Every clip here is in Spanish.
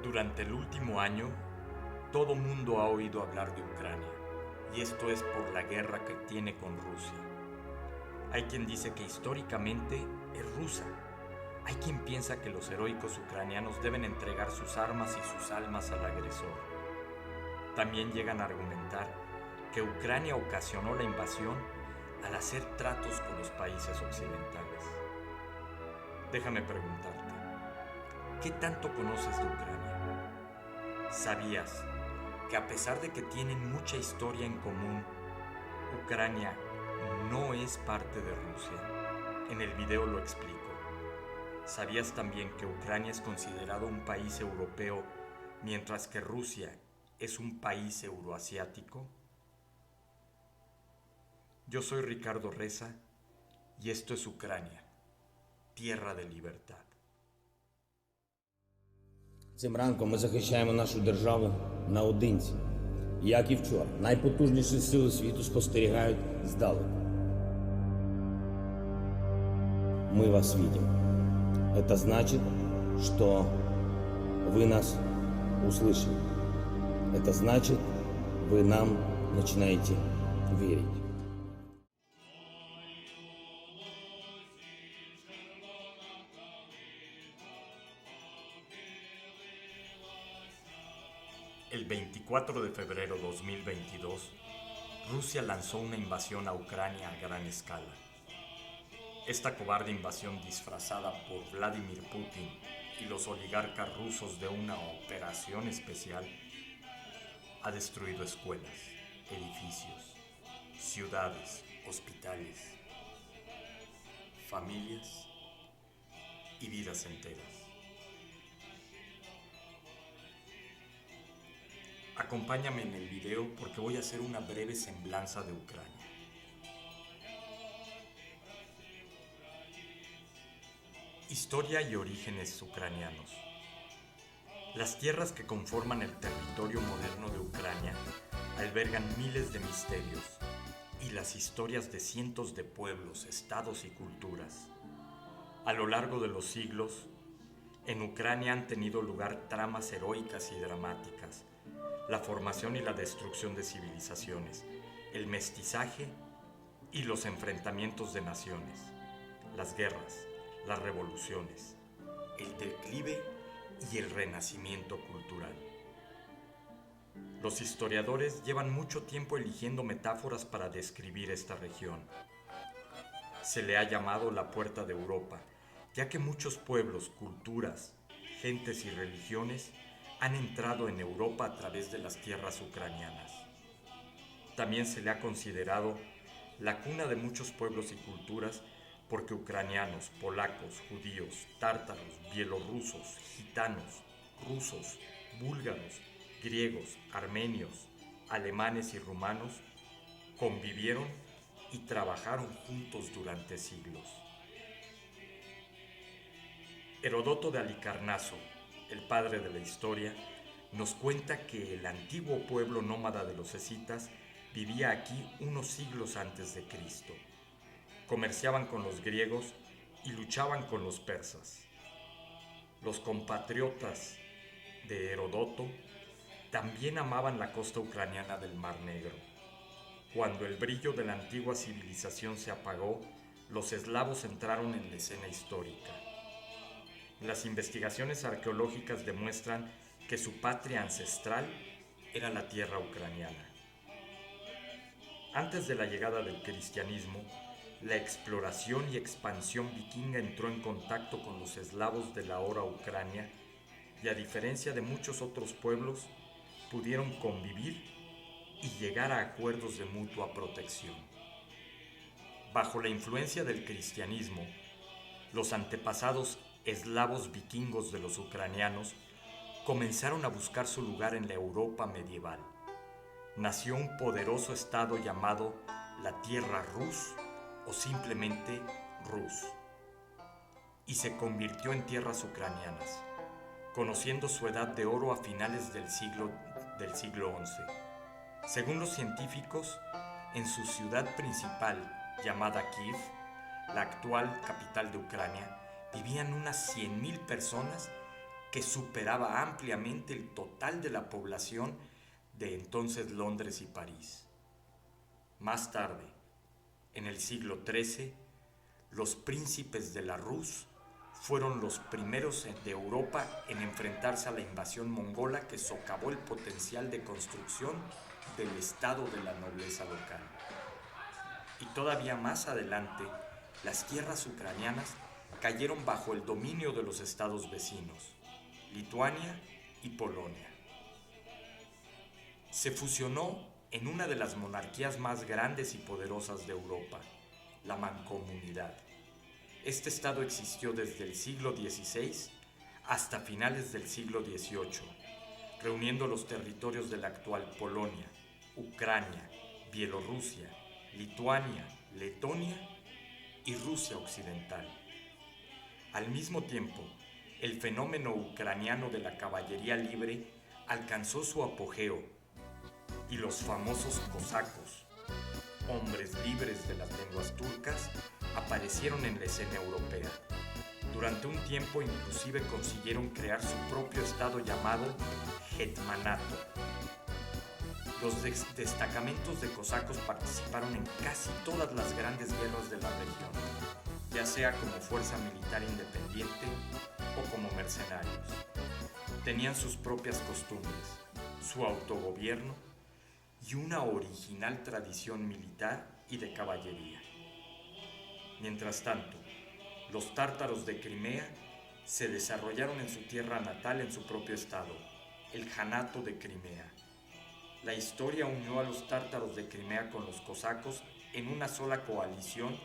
Durante el último año, todo mundo ha oído hablar de Ucrania, y esto es por la guerra que tiene con Rusia. Hay quien dice que históricamente es rusa. Hay quien piensa que los heroicos ucranianos deben entregar sus armas y sus almas al agresor. También llegan a argumentar que Ucrania ocasionó la invasión al hacer tratos con los países occidentales. Déjame preguntarte, ¿qué tanto conoces de Ucrania? ¿Sabías que a pesar de que tienen mucha historia en común, Ucrania no es parte de Rusia? En el video lo explico. ¿Sabías también que Ucrania es considerado un país europeo, mientras que Rusia es un país euroasiático? Yo soy Ricardo Reza y esto es Ucrania, tierra de libertad. Цим ранком ми захищаємо нашу державу наодинці. Як і вчора, найпотужніші сили світу спостерігають здалеку. Мы вас видим. Это значит, что вы нас услышали. Это значит, вы нам начинаете верить. El 24 de febrero de 2022, Rusia lanzó una invasión a Ucrania a gran escala. Esta cobarde invasión disfrazada por Vladimir Putin y los oligarcas rusos de una operación especial ha destruido escuelas, edificios, ciudades, hospitales, familias y vidas enteras. Acompáñame en el video porque voy a hacer una breve semblanza de Ucrania. Historia y orígenes ucranianos. Las tierras que conforman el territorio moderno de Ucrania albergan miles de misterios y las historias de cientos de pueblos, estados y culturas. A lo largo de los siglos, en Ucrania han tenido lugar tramas heroicas y dramáticas, la formación y la destrucción de civilizaciones, el mestizaje y los enfrentamientos de naciones, las guerras, las revoluciones, el declive y el renacimiento cultural. Los historiadores llevan mucho tiempo eligiendo metáforas para describir esta región. Se le ha llamado la Puerta de Europa, ya que muchos pueblos, culturas, gentes y religiones han entrado en Europa a través de las tierras ucranianas. También se le ha considerado la cuna de muchos pueblos y culturas porque ucranianos, polacos, judíos, tártaros, bielorrusos, gitanos, rusos, búlgaros, griegos, armenios, alemanes y rumanos convivieron y trabajaron juntos durante siglos. Heródoto de Halicarnaso, el padre de la historia, nos cuenta que el antiguo pueblo nómada de los escitas vivía aquí unos siglos antes de Cristo. Comerciaban con los griegos y luchaban con los persas. Los compatriotas de Heródoto también amaban la costa ucraniana del Mar Negro. Cuando el brillo de la antigua civilización se apagó, los eslavos entraron en la escena histórica. Las investigaciones arqueológicas demuestran que su patria ancestral era la tierra ucraniana. Antes de la llegada del cristianismo, la exploración y expansión vikinga entró en contacto con los eslavos de la ahora Ucrania y, a diferencia de muchos otros pueblos, pudieron convivir y llegar a acuerdos de mutua protección. Bajo la influencia del cristianismo, los antepasados eslavos vikingos de los ucranianos comenzaron a buscar su lugar en la Europa medieval. Nació un poderoso estado llamado la Tierra Rus o simplemente Rus y se convirtió en tierras ucranianas, conociendo su edad de oro a finales del siglo XI. Según los científicos, en su ciudad principal, llamada Kiev, la actual capital de Ucrania, vivían unas 100,000 personas que superaba ampliamente el total de la población de entonces Londres y París. Más tarde, en el siglo XIII, los príncipes de la Rus fueron los primeros de Europa en enfrentarse a la invasión mongola que socavó el potencial de construcción del estado de la nobleza local. Y todavía más adelante, las tierras ucranianas cayeron bajo el dominio de los estados vecinos, Lituania y Polonia. Se fusionó en una de las monarquías más grandes y poderosas de Europa, la Mancomunidad. Este estado existió desde el siglo XVI hasta finales del siglo XVIII, reuniendo los territorios de la actual Polonia, Ucrania, Bielorrusia, Lituania, Letonia y Rusia Occidental. Al mismo tiempo, el fenómeno ucraniano de la caballería libre alcanzó su apogeo y los famosos cosacos, hombres libres de las lenguas turcas, aparecieron en la escena europea. Durante un tiempo inclusive consiguieron crear su propio estado llamado Hetmanato. Los destacamentos de cosacos participaron en casi todas las grandes guerras de la región, ya sea como fuerza militar independiente o como mercenarios. Tenían sus propias costumbres, su autogobierno y una original tradición militar y de caballería. Mientras tanto, los tártaros de Crimea se desarrollaron en su tierra natal en su propio estado, el Janato de Crimea. La historia unió a los tártaros de Crimea con los cosacos en una sola coalición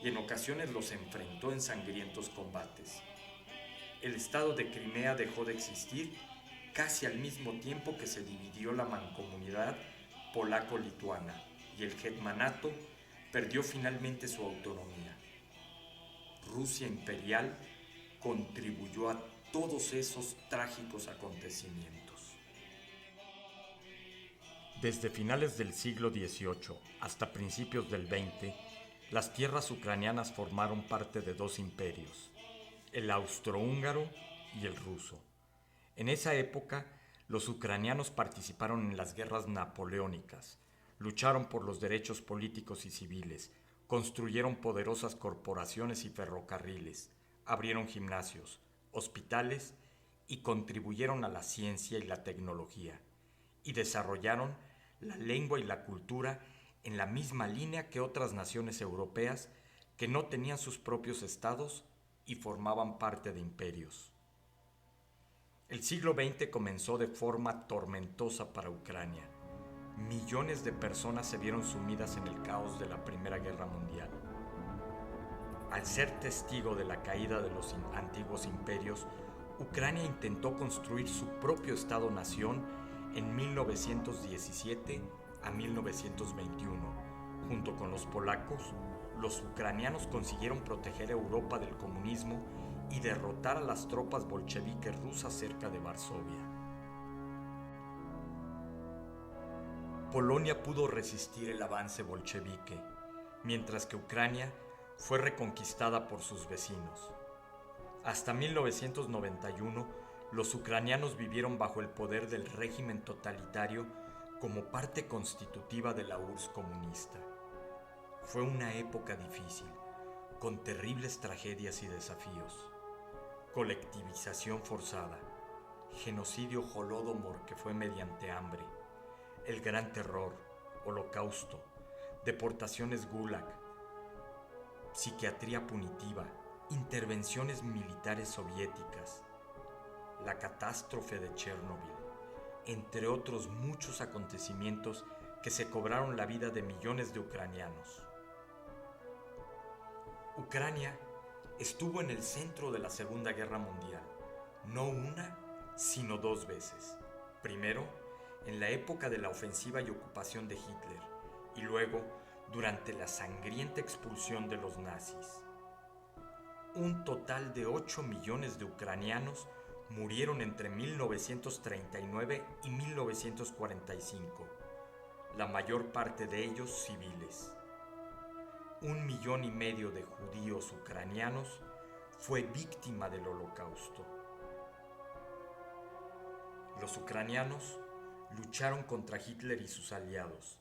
y en ocasiones los enfrentó en sangrientos combates. El estado de Crimea dejó de existir casi al mismo tiempo que se dividió la mancomunidad polaco-lituana y el Hetmanato perdió finalmente su autonomía. Rusia imperial contribuyó a todos esos trágicos acontecimientos. Desde finales del siglo XVIII hasta principios del XX, las tierras ucranianas formaron parte de dos imperios, el austrohúngaro y el ruso. En esa época, los ucranianos participaron en las guerras napoleónicas, lucharon por los derechos políticos y civiles, construyeron poderosas corporaciones y ferrocarriles, abrieron gimnasios, hospitales y contribuyeron a la ciencia y la tecnología, y desarrollaron la lengua y la cultura en la misma línea que otras naciones europeas que no tenían sus propios estados y formaban parte de imperios. El siglo XX comenzó de forma tormentosa para Ucrania. Millones de personas se vieron sumidas en el caos de la Primera Guerra Mundial. Al ser testigo de la caída de los antiguos imperios, Ucrania intentó construir su propio Estado-nación en 1917 a 1921. Junto con los polacos, los ucranianos consiguieron proteger a Europa del comunismo y derrotar a las tropas bolcheviques rusas cerca de Varsovia. Polonia pudo resistir el avance bolchevique, mientras que Ucrania fue reconquistada por sus vecinos. Hasta 1991, los ucranianos vivieron bajo el poder del régimen totalitario como parte constitutiva de la URSS comunista. Fue una época difícil, con terribles tragedias y desafíos. Colectivización forzada, genocidio Holodomor que fue mediante hambre, el Gran Terror, Holocausto, deportaciones Gulag, psiquiatría punitiva, intervenciones militares soviéticas, la catástrofe de Chernobyl, entre otros muchos acontecimientos que se cobraron la vida de millones de ucranianos. Ucrania estuvo en el centro de la Segunda Guerra Mundial, no una, sino dos veces. Primero, en la época de la ofensiva y ocupación de Hitler, y luego durante la sangrienta expulsión de los nazis. Un total de 8 millones de ucranianos murieron entre 1939 y 1945, la mayor parte de ellos civiles. 1,5 millones de judíos ucranianos fue víctima del Holocausto. Los ucranianos lucharon contra Hitler y sus aliados.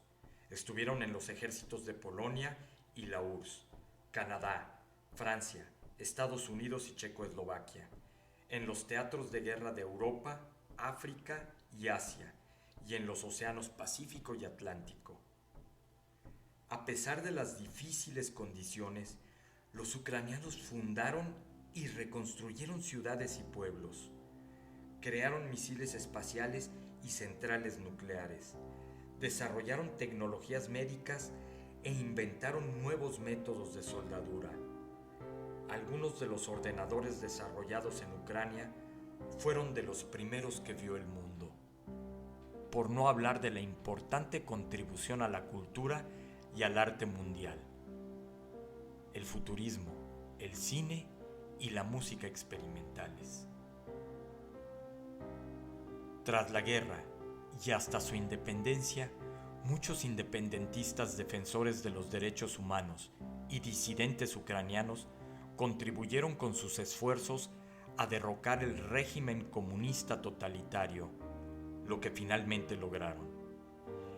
Estuvieron en los ejércitos de Polonia y la URSS, Canadá, Francia, Estados Unidos y Checoslovaquia, en los teatros de guerra de Europa, África y Asia, y en los océanos Pacífico y Atlántico. A pesar de las difíciles condiciones, los ucranianos fundaron y reconstruyeron ciudades y pueblos. Crearon misiles espaciales y centrales nucleares. Desarrollaron tecnologías médicas e inventaron nuevos métodos de soldadura. Algunos de los ordenadores desarrollados en Ucrania fueron de los primeros que vio el mundo. Por no hablar de la importante contribución a la cultura y al arte mundial. El futurismo, el cine y la música experimentales. Tras la guerra y hasta su independencia, muchos independentistas defensores de los derechos humanos y disidentes ucranianos contribuyeron con sus esfuerzos a derrocar el régimen comunista totalitario, lo que finalmente lograron.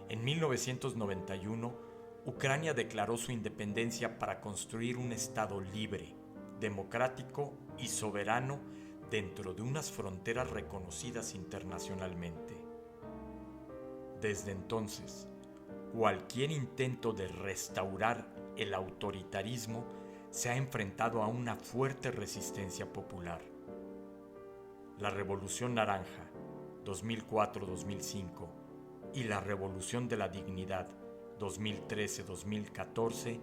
En 1991, Ucrania declaró su independencia para construir un Estado libre, democrático y soberano dentro de unas fronteras reconocidas internacionalmente. Desde entonces, cualquier intento de restaurar el autoritarismo se ha enfrentado a una fuerte resistencia popular. La Revolución Naranja, 2004-2005, y la Revolución de la Dignidad, 2013-2014,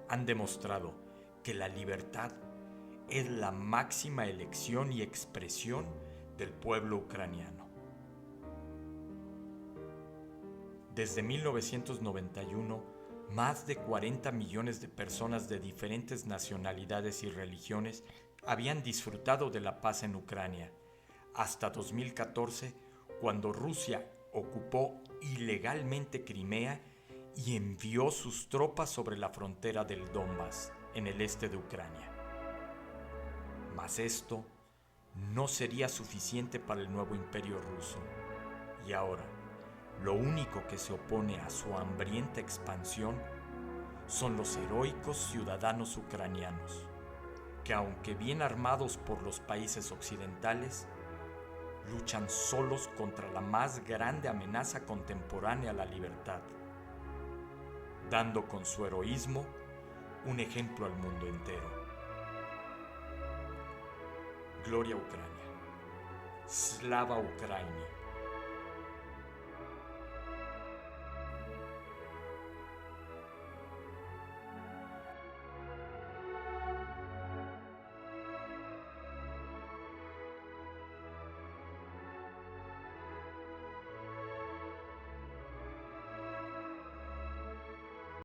han demostrado que la libertad es la máxima elección y expresión del pueblo ucraniano. Desde 1991, más de 40 millones de personas de diferentes nacionalidades y religiones habían disfrutado de la paz en Ucrania, hasta 2014, cuando Rusia ocupó ilegalmente Crimea y envió sus tropas sobre la frontera del Donbass, en el este de Ucrania. Mas esto no sería suficiente para el nuevo imperio ruso, y ahora lo único que se opone a su hambrienta expansión son los heroicos ciudadanos ucranianos, que aunque bien armados por los países occidentales, luchan solos contra la más grande amenaza contemporánea a la libertad, dando con su heroísmo un ejemplo al mundo entero. Gloria a Ucrania. Slava Ukraini.